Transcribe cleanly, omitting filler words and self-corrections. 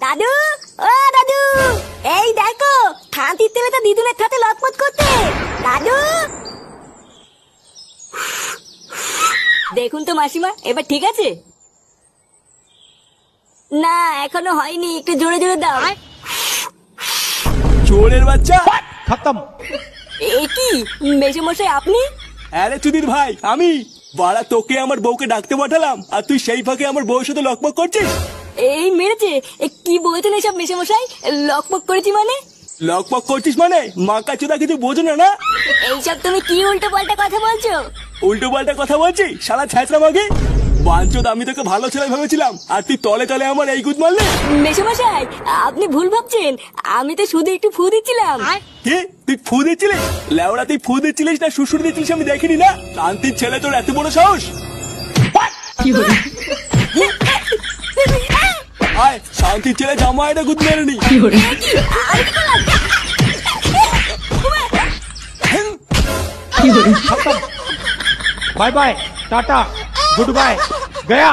দাদু, ও দাদু, এই দেখো থানতির তেলে তো দিদুনের সাথে লটপট করতে। দাদু, দেখুন তো মাসিমা, এবার ঠিক আছে? না এখনো হয়নি, একটু জোরে জোরে দাও। চোরের বাচ্চা, খতম। এ কি মেসোমশাই আপনি? আরে চুদির ভাই আমি। বাড়া তোকে আমার বউকে ডাকতে পাঠালাম আর তুই সেই ফাঁকে আমার বউর সাথে লকপক করছিস। এই মেরেছে? কি বলছেন এসব মেসোমশাই? লকপক করেছি মানে? লকপক করছিস মানে মাকা চোদা কিছু বোঝো না না? এইসব তুমি কি উল্টো পাল্টা কথা বলছো? উল্টো পাল্টা কথা বলছি শালা ছ্যাঁচড়া মাগে। বাঞ্চোদ, আমি তোকে ভালো ছেলে ভেবেছিলাম আর তুই তলে তলে আমার এই গুদ মারলি। মেসোমশাই আপনি ভুল ভাবছেন, আমি তো শুধু একটু ফু দিচ্ছিলাম। কি তুই ফু দিচ্ছিলিস? লেওড়া তুই ফু দিচ্ছিলিস না শ্বশুর দিচ্ছিলিস আমি দেখিনি না। শান্তির ছেলে তোর এত বড় সাহস? আয় শান্তির ছেলে জামা এটা গুদ মেরে নি। Bye bye tata goodbye गया।